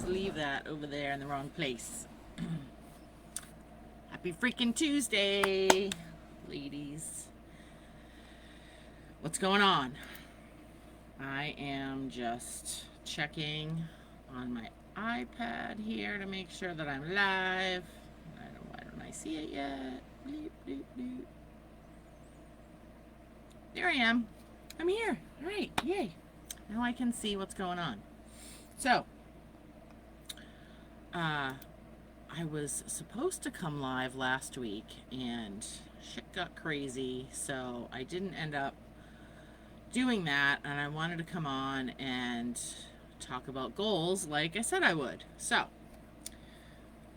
to leave that over there in the wrong place. Happy freaking Tuesday, ladies. What's going on? I am just checking on my iPad here to make sure that I'm live. Why don't I see it yet? Bleep, bleep, bleep. There I am. I'm here. All right, yay. Now I can see what's going on. So, I was supposed to come live last week and shit got crazy, so I didn't end up doing that, and I wanted to come on and talk about goals like I said I would. So,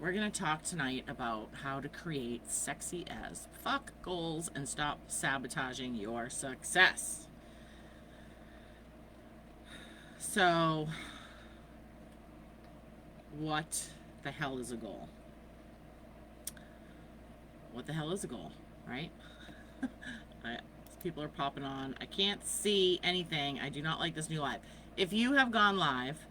we're going to talk tonight about how to create sexy as fuck goals and stop sabotaging your success. So, what the hell is a goal? What the hell is a goal, right? People are popping on. I can't see anything. I do not like this new live. If you have gone live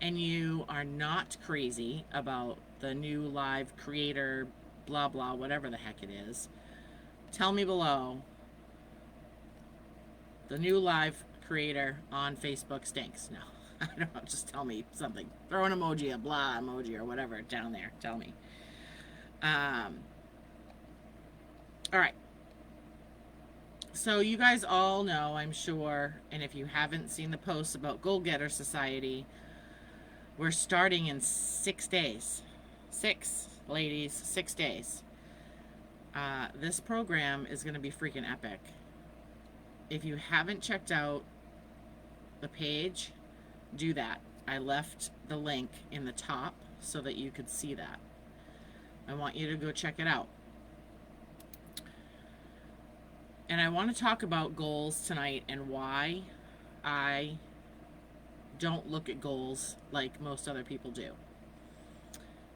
and you are not crazy about the new live creator, blah, blah, whatever the heck it is, tell me below. The new live creator on Facebook stinks. No, I don't know. Just tell me something. Throw an emoji, a blah emoji, or whatever down there. Tell me. All right. So you guys all know, I'm sure, and if you haven't seen the posts about Goal Getter Society, we're starting in 6 days. 6, ladies, 6 days. This program is going to be freaking epic. If you haven't checked out the page, do that. I left the link in the top so that you could see that. I want you to go check it out. And I want to talk about goals tonight and why I don't look at goals like most other people do.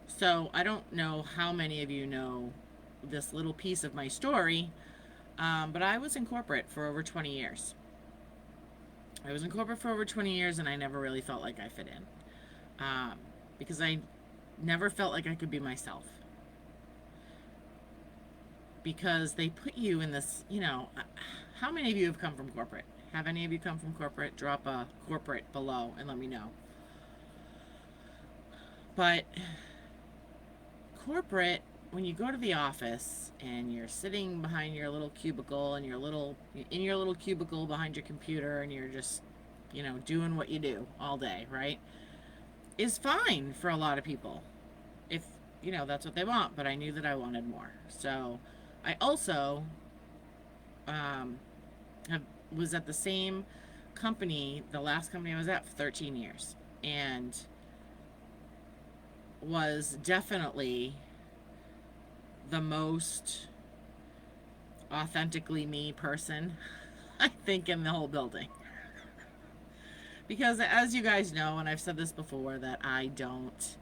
So I don't know how many of you know this little piece of my story, but I was in corporate for over 20 years. I was in corporate for over 20 years and I never really felt like I fit in, because I never felt like I could be myself. Because they put you in this, how many of you have come from corporate? Have any of you come from corporate? Drop a corporate below and let me know. But corporate, when you go to the office and you're sitting behind your little cubicle and in your little cubicle behind your computer and you're just, doing what you do all day, right? Is fine for a lot of people. If, that's what they want, but I knew that I wanted more. So I also was at the same company, the last company I was at, for 13 years, and was definitely the most authentically me person, I think, in the whole building. Because as you guys know, and I've said this before, that I don't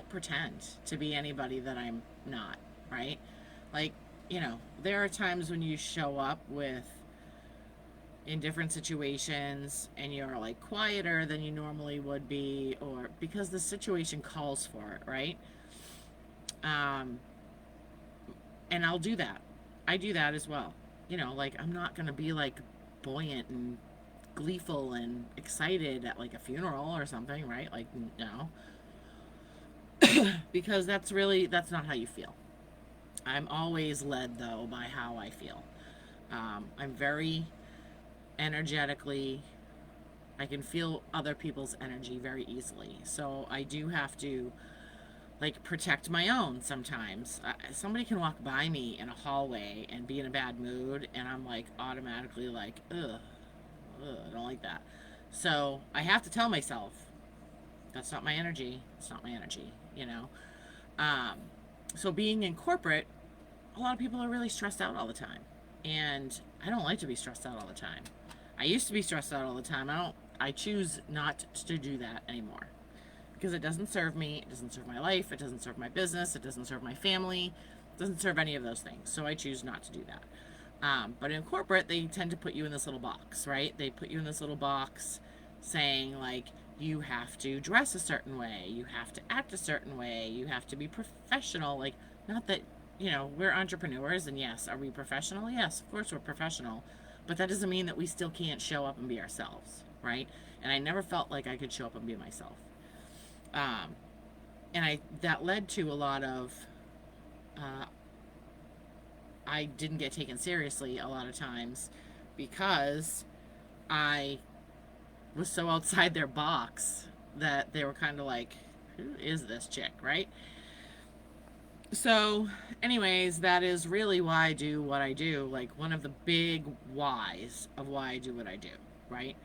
pretend to be anybody that I'm not. Right? Like, there are times when you show up in different situations and you're like quieter than you normally would be, or because the situation calls for it, right? And I'll do that. I do that as well. Like, I'm not going to be like buoyant and gleeful and excited at like a funeral or something, right? Like, no. Because that's not how you feel. I'm always led, though, by how I feel. I'm very energetically, I can feel other people's energy very easily. So I do have to, like, protect my own sometimes. Somebody can walk by me in a hallway and be in a bad mood, and I'm, like, automatically like, ugh, I don't like that. So I have to tell myself, that's not my energy. It's not my energy, So being in corporate, a lot of people are really stressed out all the time. And I don't like to be stressed out all the time. I used to be stressed out all the time. I choose not to do that anymore. Because it doesn't serve me, it doesn't serve my life, it doesn't serve my business, it doesn't serve my family, it doesn't serve any of those things. So I choose not to do that. But in corporate, they tend to put you in this little box, right? They put you in this little box saying, like, you have to dress a certain way, you have to act a certain way, you have to be professional. Like, not that, we're entrepreneurs, and yes, are we professional? Yes, of course we're professional, but that doesn't mean that we still can't show up and be ourselves, right? And I never felt like I could show up and be myself. Um, and that led to a lot of, uh, I didn't get taken seriously a lot of times because I was so outside their box that they were kind of like, who is this chick, right? So, anyways, that is really why I do what I do. Like, one of the big whys of why I do what I do, right?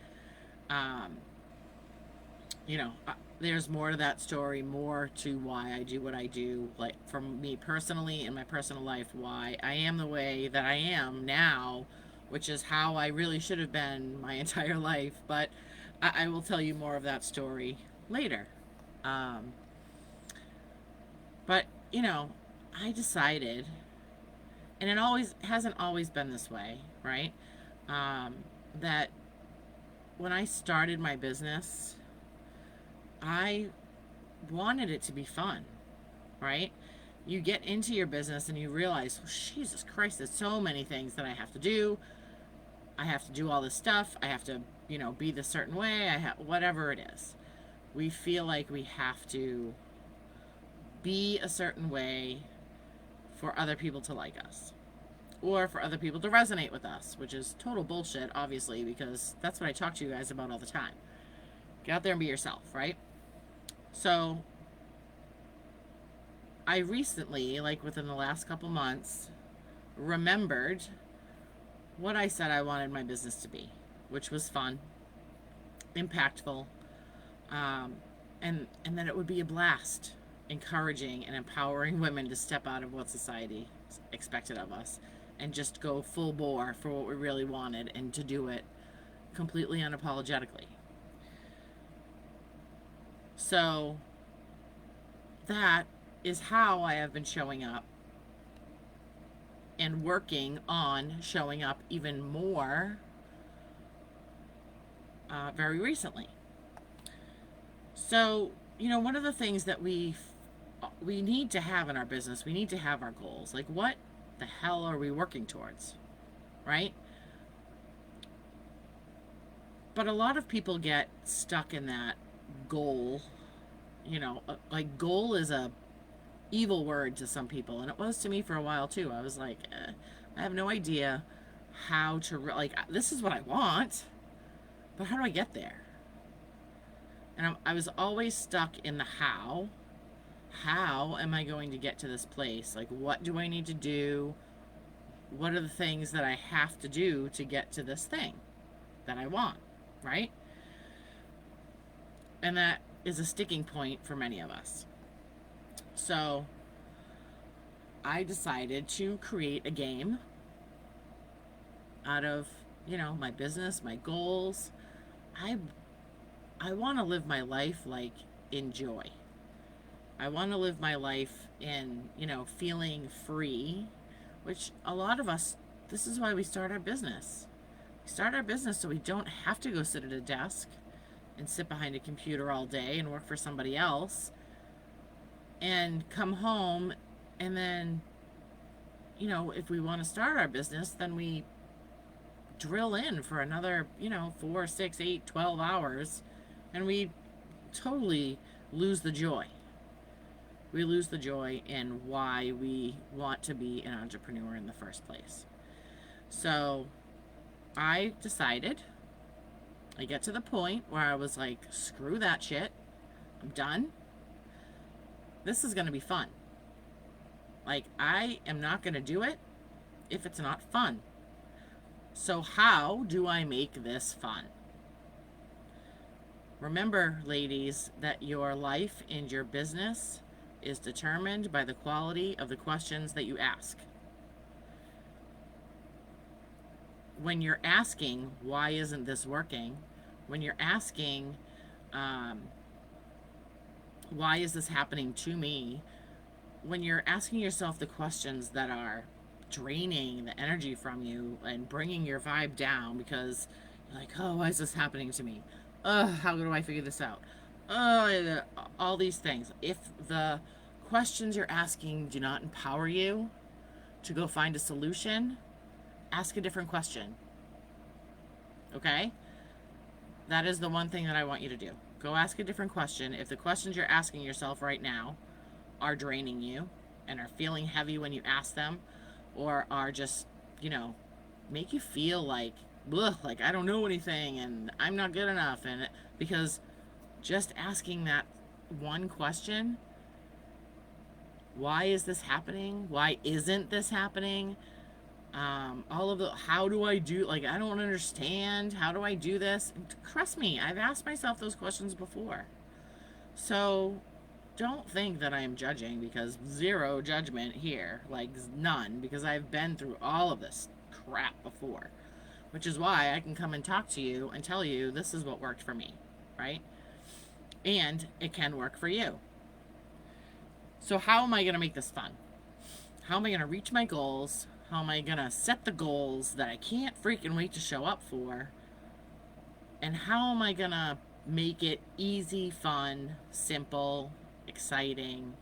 Um, there's more to that story, more to why I do what I do. Like, for me personally, in my personal life, why I am the way that I am now, which is how I really should have been my entire life. But I will tell you more of that story later. Um, but, I decided, and it always hasn't always been this way, right? That when I started my business, I wanted it to be fun, right? You get into your business and you realize, oh, Jesus Christ, there's so many things that I have to do. I have to do all this stuff. I have to, be the certain way. I have whatever it is. We feel like we have to be a certain way for other people to like us, or for other people to resonate with us, which is total bullshit, obviously, because that's what I talk to you guys about all the time. Get out there and be yourself, right? So I recently, like within the last couple months, remembered what I said I wanted my business to be, which was fun, impactful, and that it would be a blast, encouraging and empowering women to step out of what society expected of us and just go full bore for what we really wanted, and to do it completely unapologetically. So that is how I have been showing up and working on showing up even more very recently. So, one of the things that we need to have in our business, we need to have our goals. Like, what the hell are we working towards, right? But a lot of people get stuck in that goal. Like, goal is a evil word to some people, and it was to me for a while too. I was like, I have no idea how to like, this is what I want, but how do I get there? And I was always stuck in the how am I going to get to this place? Like, what do I need to do? What are the things that I have to do to get to this thing that I want, right? And that is a sticking point for many of us. So I decided to create a game out of, my business, my goals. I want to live my life like in joy. I want to live my life in, feeling free, which a lot of us, this is why we start our business. We start our business so we don't have to go sit at a desk and sit behind a computer all day and work for somebody else and come home, and then, if we want to start our business, then we drill in for another, 4, 6, 8, 12 hours, and we totally lose the joy. We lose the joy in why we want to be an entrepreneur in the first place. So I decided, I get to the point where I was like, screw that shit. I'm done. This is going to be fun. Like, I am not going to do it if it's not fun. So how do I make this fun? Remember, ladies, that your life and your business is determined by the quality of the questions that you ask. When you're asking, why isn't this working? When you're asking, why is this happening to me? When you're asking yourself the questions that are draining the energy from you and bringing your vibe down because you're like, oh, why is this happening to me? how do I figure this out? All these things. If the questions you're asking do not empower you to go find a solution, ask a different question. Okay? That is the one thing that I want you to do. Go ask a different question. If the questions you're asking yourself right now are draining you and are feeling heavy when you ask them, or are just, make you feel like, ugh, like I don't know anything and I'm not good enough, and because just asking that one question, why is this happening? Why isn't this happening? All of the, how do I do, like, I don't understand. How do I do this? Trust me, I've asked myself those questions before. So don't think that I am judging, because zero judgment here, like none, because I've been through all of this crap before, which is why I can come and talk to you and tell you this is what worked for me, right? And it can work for you. So how am I going to make this fun? How am I going to reach my goals? How am I going to set the goals that I can't freaking wait to show up for? And how am I going to make it easy, fun, simple, exciting,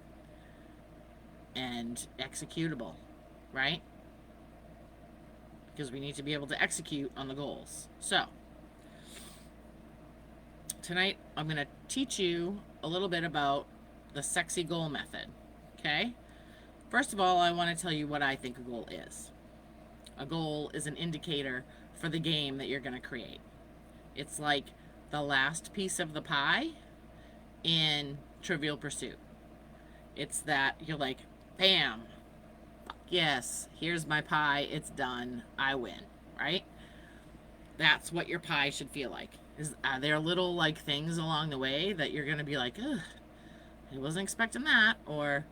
and executable, right? Because we need to be able to execute on the goals. So tonight I'm going to teach you a little bit about the sexy goal method. Okay? First of all, I want to tell you what I think a goal is. A goal is an indicator for the game that you're going to create. It's like the last piece of the pie in Trivial Pursuit. It's that you're like, bam, yes, here's my pie, it's done, I win, right? That's what your pie should feel like. Are there little like things along the way that you're going to be like, ugh, I wasn't expecting that, or,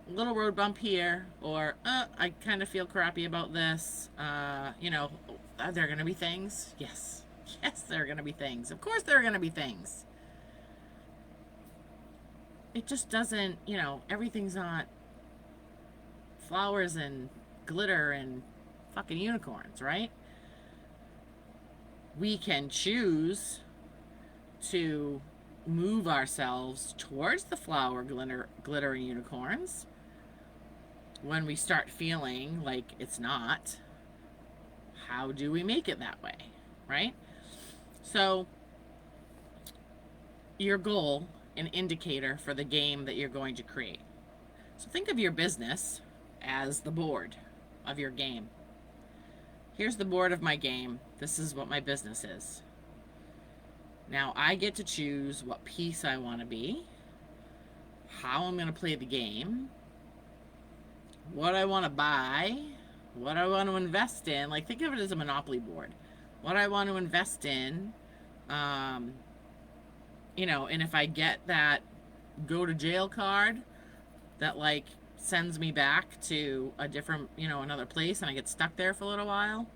little road bump here, or, I kind of feel crappy about this, are there going to be things? Yes. Yes, there are going to be things. Of course there are going to be things. It just doesn't, everything's not flowers and glitter and fucking unicorns, right? We can choose to move ourselves towards the flower, glitter, and unicorns when we start feeling like it's not. How do we make it that way, right? So your goal, an indicator for the game that you're going to create. So think of your business as the board of your game. Here's the board of my game. This is what my business is. Now I get to choose what piece I want to be, how I'm going to play the game, what I want to buy, what I want to invest in. Like, think of it as a Monopoly board. What I want to invest in, and if I get that go to jail card that like sends me back to a different, another place, and I get stuck there for a little while,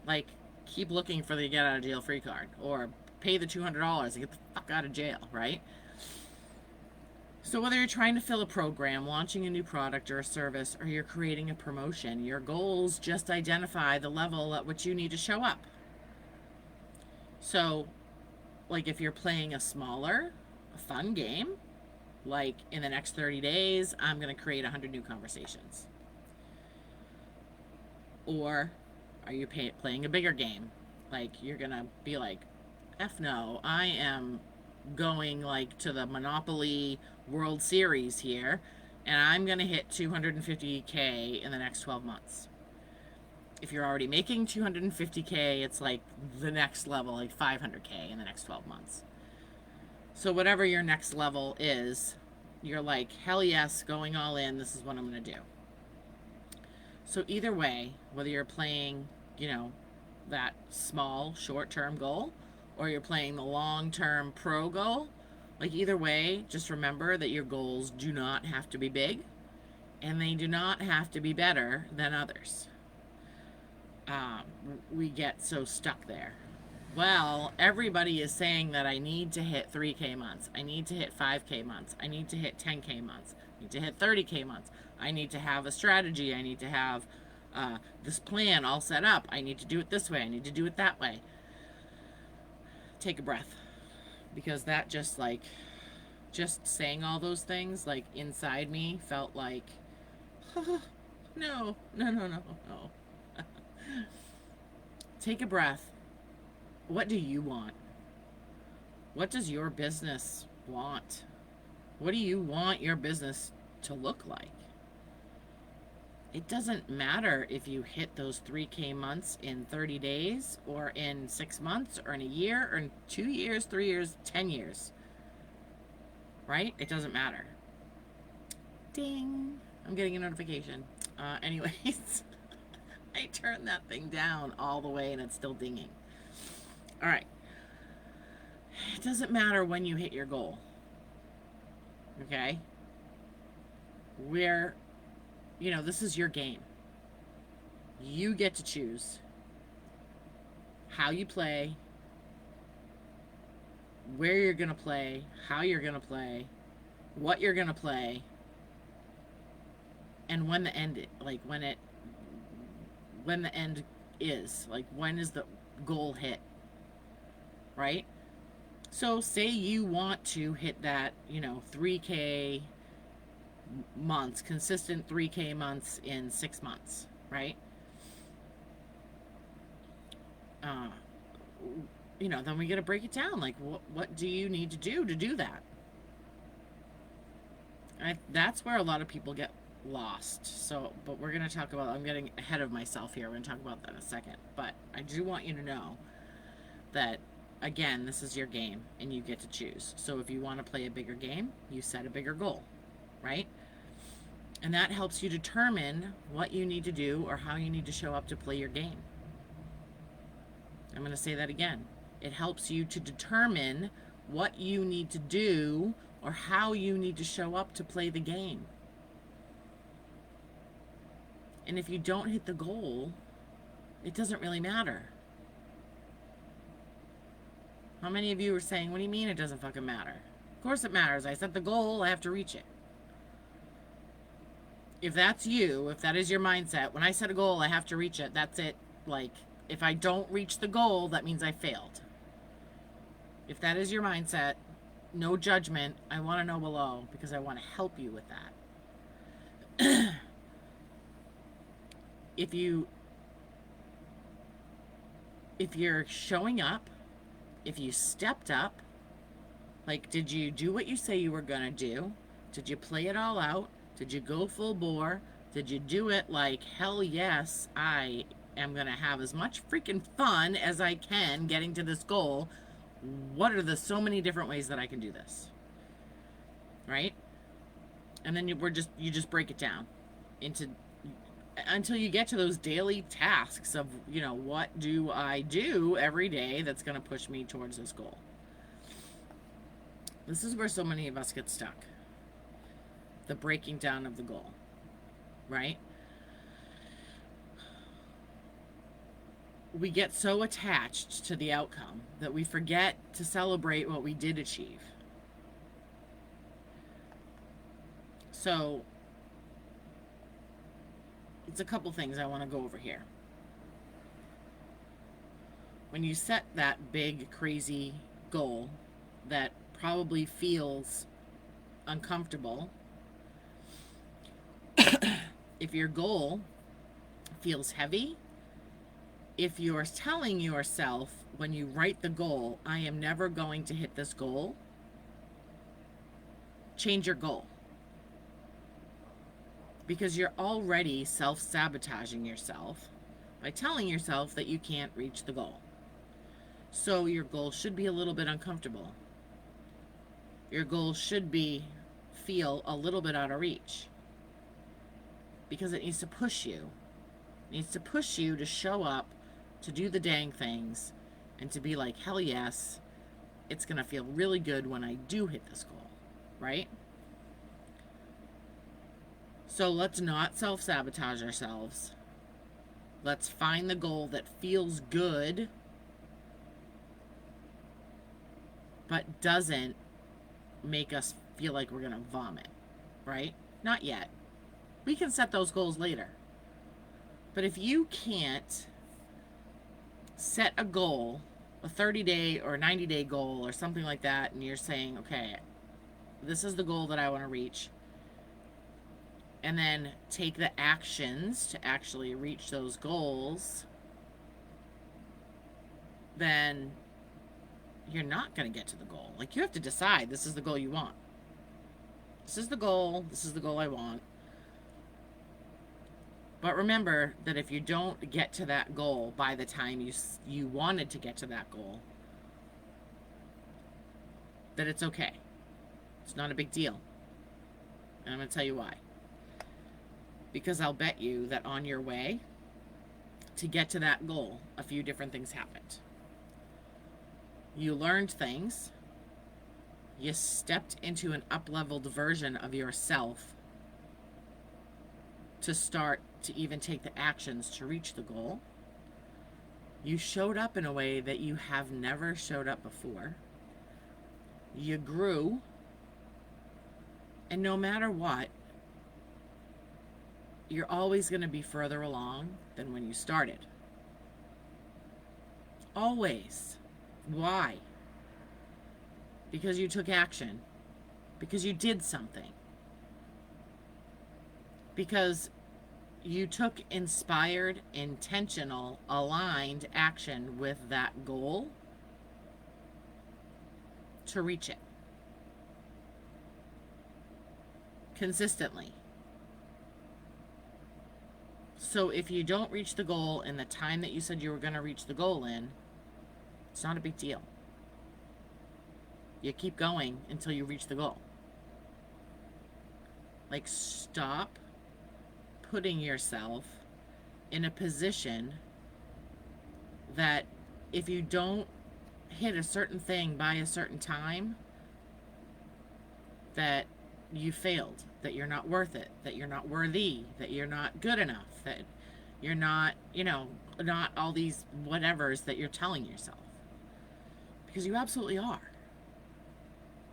like, keep looking for the get out of jail free card, or pay the $200 to get the fuck out of jail, right? So whether you're trying to fill a program, launching a new product or a service, or you're creating a promotion, your goals just identify the level at which you need to show up. So, like, if you're playing a smaller, fun game, like in the next 30 days, I'm going to create 100 new conversations. Or are you playing a bigger game? Like, you're going to be like, F no, I am going like to the Monopoly World Series here, and I'm going to hit 250K in the next 12 months. If you're already making 250K, it's like the next level, like 500K in the next 12 months. So whatever your next level is, you're like, hell yes, going all in, this is what I'm going to do. So either way, whether you're playing, that small short-term goal, or you're playing the long-term pro goal, like, either way, just remember that your goals do not have to be big, and they do not have to be better than others. We get so stuck there. Well, everybody is saying that I need to hit 3K months. I need to hit 5K months. I need to hit 10K months. I need to hit 30K months. I need to have a strategy. I need to have this plan all set up. I need to do it this way. I need to do it that way. take a breath, because that just like, just saying all those things, like inside me felt like, oh, no, no, no, no, no. Take a breath. What do you want? What does your business want? What do you want your business to look like? It doesn't matter if you hit those 3K months in 30 days or in 6 months or in a year or in 2 years, 3 years, 10 years. Right? It doesn't matter. Ding. I'm getting a notification. Anyways, I turned that thing down all the way and it's still dinging. All right. It doesn't matter when you hit your goal. Okay? This is your game. You get to choose how you play, where you're going to play, how you're going to play, what you're going to play, and when the end is, like, when is the goal hit, right? So say you want to hit that, 3K months, consistent 3K months in 6 months, right? Then we got to break it down. Like, what do you need to do that? That's where a lot of people get lost. So, but we're going to talk about, I'm getting ahead of myself here. We're going to talk about that in a second. But I do want you to know that, again, this is your game and you get to choose. So if you want to play a bigger game, you set a bigger goal, right? And that helps you determine what you need to do or how you need to show up to play your game. I'm going to say that again. It helps you to determine what you need to do or how you need to show up to play the game. And if you don't hit the goal, it doesn't really matter. How many of you are saying, what do you mean it doesn't fucking matter? Of course it matters. I set the goal, I have to reach it. If that's you, if that is your mindset, when I set a goal, I have to reach it. That's it. Like, if I don't reach the goal, that means I failed. If that is your mindset, no judgment. I want to know below because I want to help you with that. If you're showing up, if you stepped up, like, did you do what you say you were going to do? Did you play it all out? Did you go full bore? Did you do it like, hell yes, I am going to have as much freaking fun as I can getting to this goal? What are the so many different ways that I can do this? Right? And then you just break it down into, until you get to those daily tasks of, what do I do every day that's going to push me towards this goal? This is where so many of us get stuck. The breaking down of the goal, right? We get so attached to the outcome that we forget to celebrate what we did achieve. So, it's a couple things I want to go over here. When you set that big, crazy goal that probably feels uncomfortable, if your goal feels heavy, if you're telling yourself when you write the goal, I am never going to hit this goal, change your goal. Because you're already self-sabotaging yourself by telling yourself that you can't reach the goal. So your goal should be a little bit uncomfortable. Your goal should feel a little bit out of reach. Because it needs to push you. It needs to push you to show up, to do the dang things, and to be like, hell yes, it's going to feel really good when I do hit this goal, right? So let's not self-sabotage ourselves. Let's find the goal that feels good, but doesn't make us feel like we're going to vomit, right? Not yet. We can set those goals later. But if you can't set a goal a 30-day or 90-day goal or something like that, and you're saying, okay, this is the goal that I want to reach, and then take the actions to actually reach those goals, then you're not going to get to the goal. Like, you have to decide, this is the goal you want. This is the goal. This is the goal I want. But remember that if you don't get to that goal by the time you wanted to get to that goal, that it's okay. It's not a big deal. And I'm going to tell you why. Because I'll bet you that on your way to get to that goal, a few different things happened. You learned things. You stepped into an up-leveled version of yourself to start to even take the actions to reach the goal. You showed up in a way that you have never showed up before. You grew. And no matter what, you're always going to be further along than when you started. Always. Why? Because you took action. Because you did something. Because you took inspired, intentional, aligned action with that goal to reach it. Consistently. So if you don't reach the goal in the time that you said you were going to reach the goal in, it's not a big deal. You keep going until you reach the goal. Like, stop putting yourself in a position that if you don't hit a certain thing by a certain time, that you failed, that you're not worth it, that you're not worthy, that you're not good enough, that you're not, not all these whatevers that you're telling yourself. Because you absolutely are.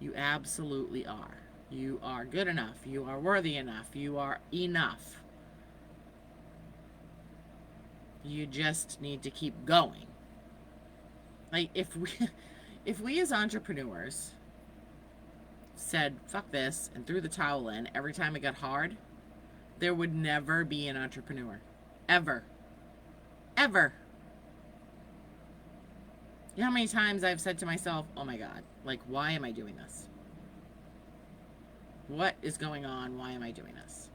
You absolutely are. You are good enough. You are worthy enough. You are enough. You just need to keep going. Like, if we as entrepreneurs said, fuck this, and threw the towel in every time it got hard, there would never be an entrepreneur. Ever. Ever. You know how many times I've said to myself, oh my God, like, why am I doing this? What is going on? Why am I doing this?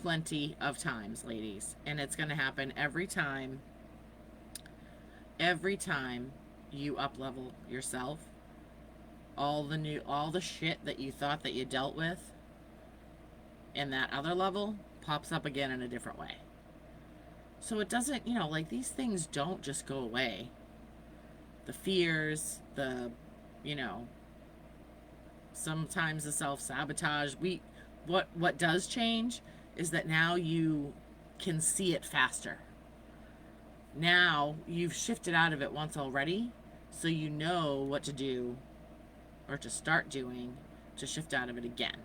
Plenty of times, ladies. And it's going to happen every time you up-level yourself. All the shit that you thought that you dealt with in that other level pops up again in a different way. So it doesn't, like, these things don't just go away. The fears, sometimes the self-sabotage. What does change is that now you can see it faster. Now you've shifted out of it once already, so you know what to do or to start doing to shift out of it again.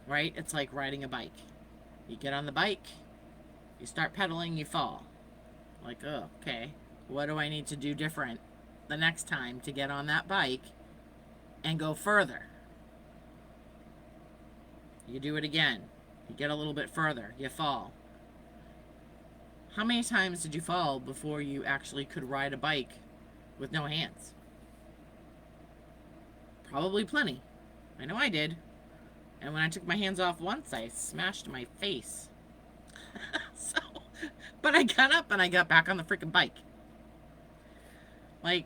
Right? It's like riding a bike. You get on the bike, you start pedaling, you fall. Like, oh, okay, what do I need to do different the next time to get on that bike and go further? You do it again. You get a little bit further. You fall. How many times did you fall before you actually could ride a bike with no hands? Probably plenty. I know I did. And when I took my hands off once, I smashed my face. But I got up and I got back on the freaking bike. Like,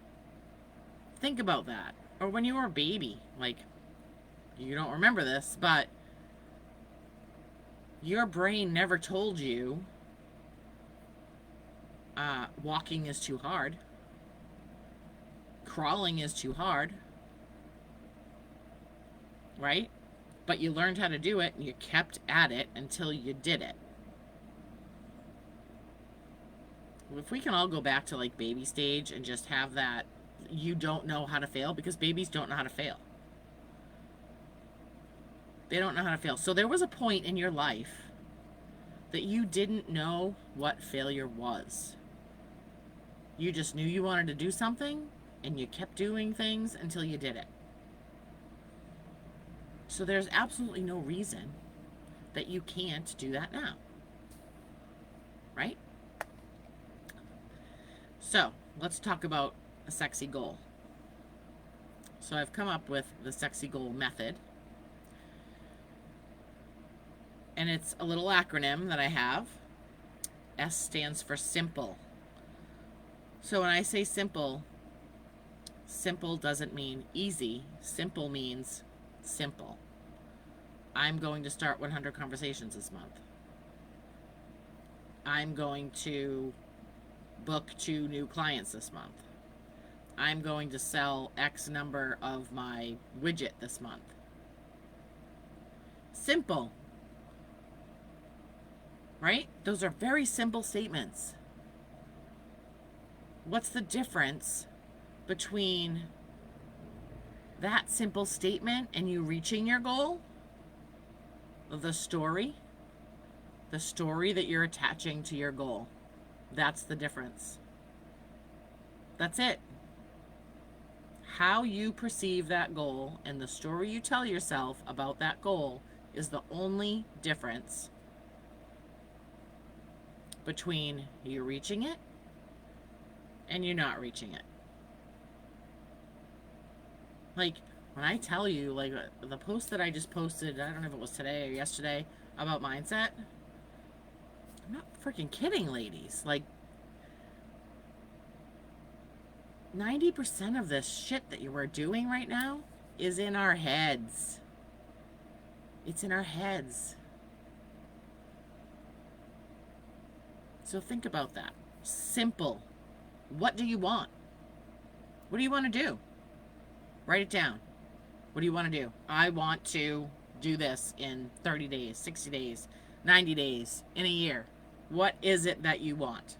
think about that. Or when you were a baby, like, you don't remember this, but your brain never told you walking is too hard. Crawling is too hard. Right? But you learned how to do it and you kept at it until you did it. If we can all go back to like baby stage and just have that, you don't know how to fail, because babies don't know how to fail. They don't know how to fail. So there was a point in your life that you didn't know what failure was. You just knew you wanted to do something and you kept doing things until you did it. So there's absolutely no reason that you can't do that now. Right? So let's talk about a sexy goal. So I've come up with the sexy goal method. And it's a little acronym that I have. S stands for simple. So when I say simple, simple doesn't mean easy. Simple means simple. I'm going to start 100 conversations this month. I'm going to book 2 new clients this month. I'm going to sell X number of my widget this month. Simple. Right? Those are very simple statements. What's the difference between that simple statement and you reaching your goal? The story that you're attaching to your goal. That's the difference. That's it. How you perceive that goal and the story you tell yourself about that goal is the only difference between you reaching it and you not reaching it. Like, when I tell you, like, the post that I just posted, I don't know if it was today or yesterday, about mindset, I'm not freaking kidding, ladies. Like, 90% of this shit that you are doing right now is in our heads. It's in our heads. So think about that. Simple. What do you want? What do you want to do? Write it down. What do you want to do? I want to do this in 30 days, 60 days, 90 days, in a year. What is it that you want?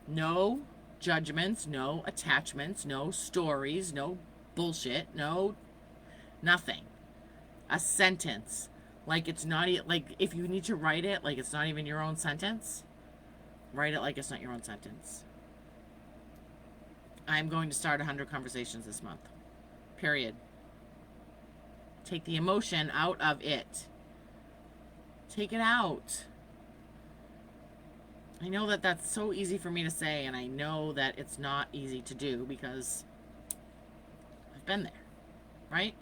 No judgments, no attachments, no stories, no bullshit, no nothing. A sentence. Like it's not, like if you need to write it like it's not even your own sentence, write it like it's not your own sentence. I'm going to start 100 conversations this month. Period. Take the emotion out of it. Take it out. I know that that's so easy for me to say, and I know that it's not easy to do because I've been there, right?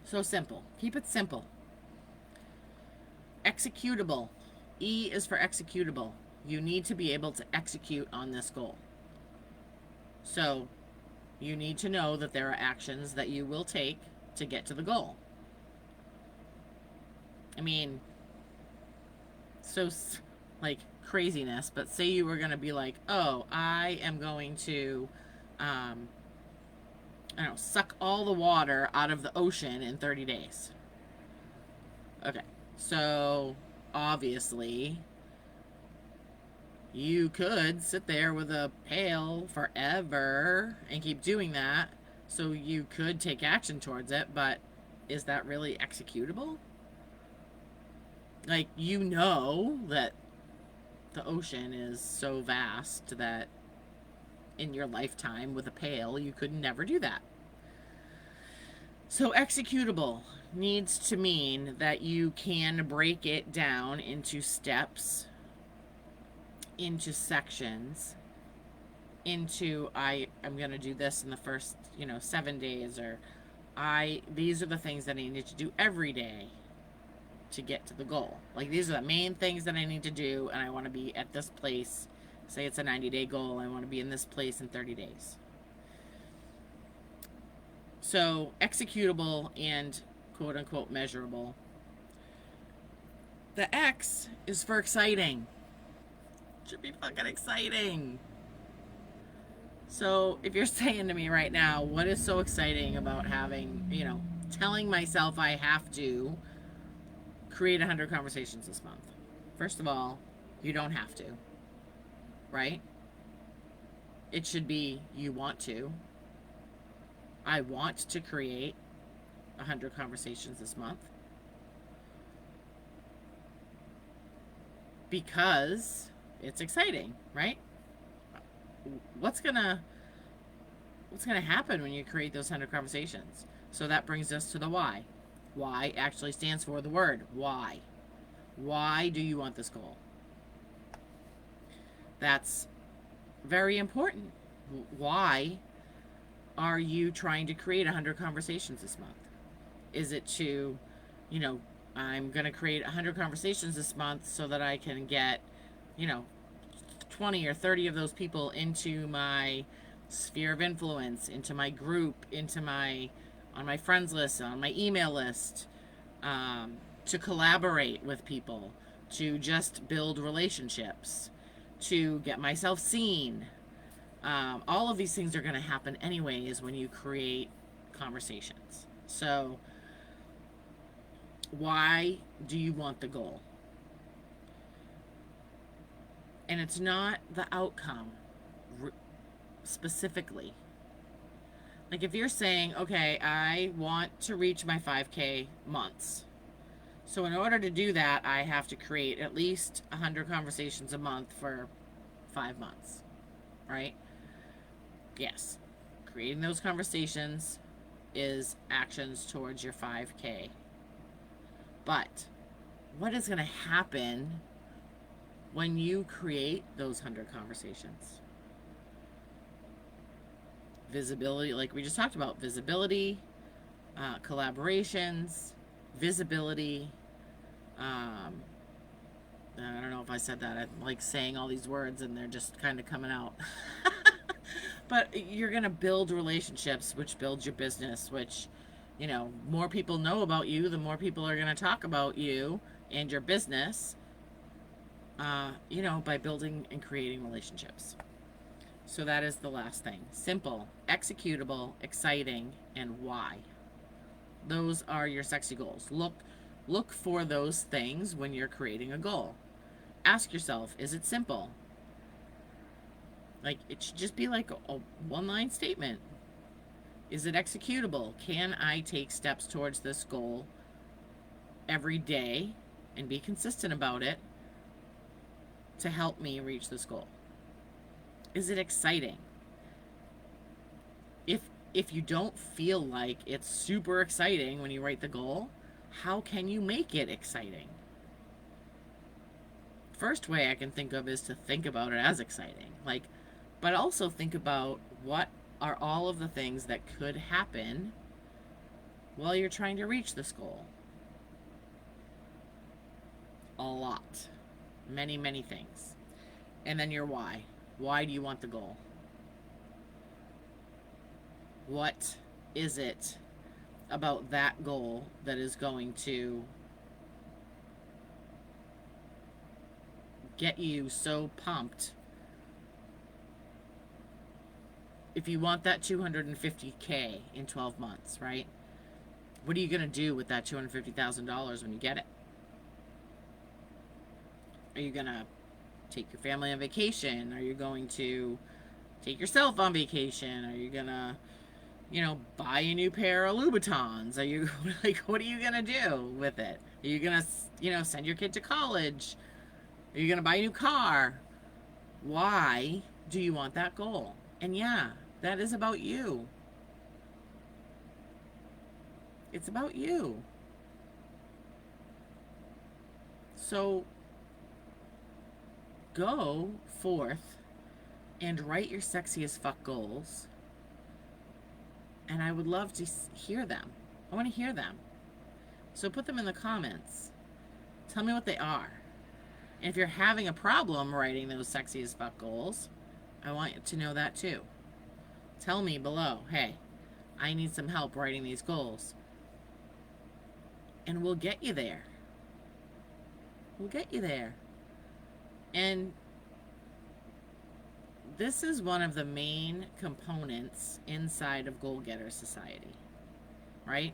So simple. Keep it simple. Executable. E is for executable. You need to be able to execute on this goal. So you need to know that there are actions that you will take to get to the goal. I mean, so like craziness, but say you were going to be like, oh, I am going to, I don't know, suck all the water out of the ocean in 30 days. Okay, so obviously you could sit there with a pail forever and keep doing that. So you could take action towards it, but is that really executable? Like, you know that the ocean is so vast that in your lifetime with a pail, you could never do that. So executable needs to mean that you can break it down into steps, into sections, into I'm going to do this in the first, 7 days, or these are the things that I need to do every day to get to the goal. Like, these are the main things that I need to do, and I want to be at this place. Say it's a 90-day goal. I want to be in this place in 30 days. So executable and quote unquote measurable. The X is for exciting. Should be fucking exciting. So if you're saying to me right now, what is so exciting about having, telling myself I have to create 100 conversations this month? First of all, you don't have to, right? It should be you want to. I want to create 100 conversations this month because it's exciting, right? what's gonna happen when you create those 100 conversations? So that brings us to the why. Why actually stands for the word why. Why do you want this goal? That's very important. Why are you trying to create 100 conversations this month? Is it to, you know, I'm going to create 100 conversations this month so that I can get, you know, 20 or 30 of those people into my sphere of influence, into my group, on my friends list, on my email list, to collaborate with people, to just build relationships, to get myself seen. All of these things are going to happen anyways when you create conversations. So, why do you want the goal? And it's not the outcome specifically. Like if you're saying, okay, I want to reach my 5K months. So in order to do that, I have to create at least 100 conversations a month for 5 months, right? Yes. Creating those conversations is actions towards your 5K. But what is going to happen when you create those 100 conversations? Visibility, like we just talked about, visibility, collaborations, visibility. I don't know if I said that. I'm like saying all these words and they're just kind of coming out. But you're going to build relationships, which builds your business, which, you know, more people know about you, the more people are going to talk about you and your business, you know, by building and creating relationships. So that is the last thing. Simple, executable, exciting, and why. Those are your sexy goals. Look for those things when you're creating a goal. Ask yourself, is it simple? Like, it should just be like a one-line statement. Is it executable? Can I take steps towards this goal every day and be consistent about it to help me reach this goal? Is it exciting? If you don't feel like it's super exciting when you write the goal, how can you make it exciting? First way I can think of is to think about it as exciting. Like, but also think about what are all of the things that could happen while you're trying to reach this goal. A lot. Many, many things. And then your why. Why do you want the goal? What is it about that goal that is going to get you so pumped? If you want that 250K in 12 months, right? What are you going to do with that $250,000 when you get it? Are you going to take your family on vacation? Are you going to take yourself on vacation? Are you going to, you know, buy a new pair of Louboutins? Are you, like, what are you going to do with it? Are you going to, you know, send your kid to college? Are you going to buy a new car? Why do you want that goal? And yeah, that is about you. It's about you. So go forth and write your sexiest fuck goals. And I would love to hear them. I want to hear them. So put them in the comments. Tell me what they are. And if you're having a problem writing those sexiest fuck goals, I want you to know that too. Tell me below, hey, I need some help writing these goals. And we'll get you there. We'll get you there. And this is one of the main components inside of Goal Getter Society, right?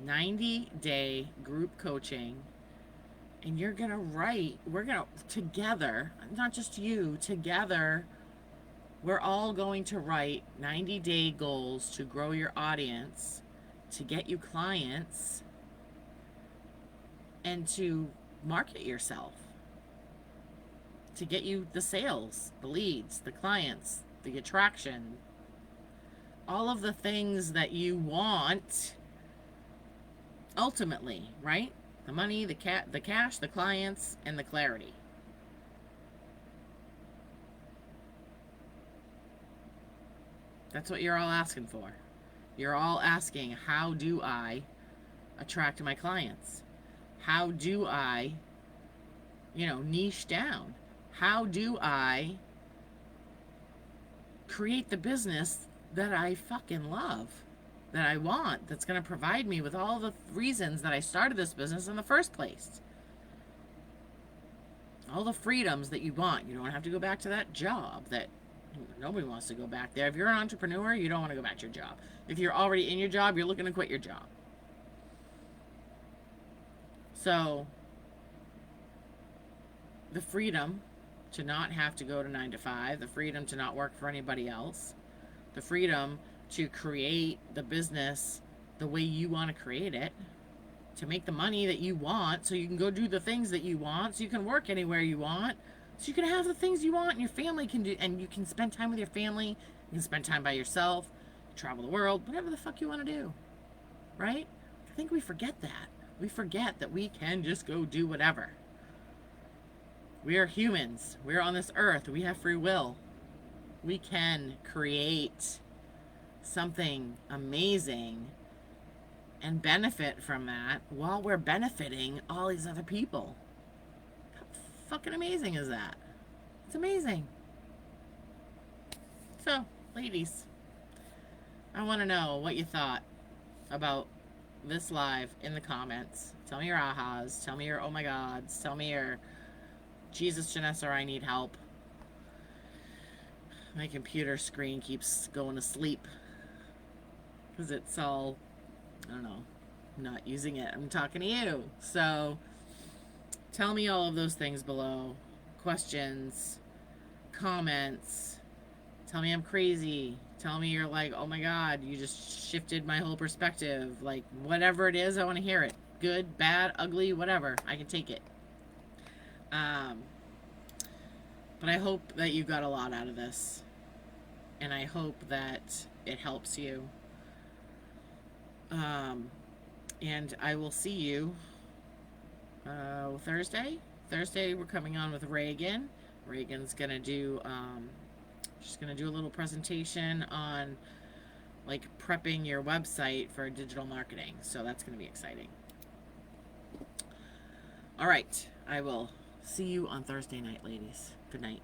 90-day group coaching. And you're going to write, we're going to, together, not just you, together, we're all going to write 90-day goals to grow your audience, to get you clients, and to market yourself, to get you the sales, the leads, the clients, the attraction, all of the things that you want ultimately, right? The money, the cash, the clients, and the clarity. That's what you're all asking for. You're all asking, how do I attract my clients? How do I, niche down? How do I create the business that I fucking love, that I want, that's going to provide me with all the reasons that I started this business in the first place? All the freedoms that you want. You don't have to go back to that job that nobody wants to go back there. If you're an entrepreneur, you don't want to go back to your job. If you're already in your job, you're looking to quit your job. So, the freedom to not have to go to 9 to 5, the freedom to not work for anybody else, the freedom to create the business the way you want to create it, to make the money that you want so you can go do the things that you want, so you can work anywhere you want, so you can have the things you want and your family can do, and you can spend time with your family, you can spend time by yourself, travel the world, whatever the fuck you want to do, right? I think we forget that. We forget that we can just go do whatever. We are humans. We're on this earth. We have free will. We can create something amazing and benefit from that while we're benefiting all these other people. How fucking amazing is that? It's amazing. So, ladies, I want to know what you thought about this live in the comments. Tell me your ahas. Tell me your oh my gods. Tell me your Jesus, Janessa, I need help. My computer screen keeps going to sleep because it's all, I don't know, I'm not using it. I'm talking to you. So tell me all of those things below. Questions, comments. Tell me I'm crazy. Tell me you're like, oh my God, you just shifted my whole perspective. Like, whatever it is, I want to hear it. Good, bad, ugly, whatever. I can take it. But I hope that you got a lot out of this. And I hope that it helps you. And I will see you Thursday. Thursday we're coming on with Reagan. Reagan's going to do, she's going to do a little presentation on like prepping your website for digital marketing. So that's going to be exciting. All right. I will see you on Thursday night, ladies. Good night.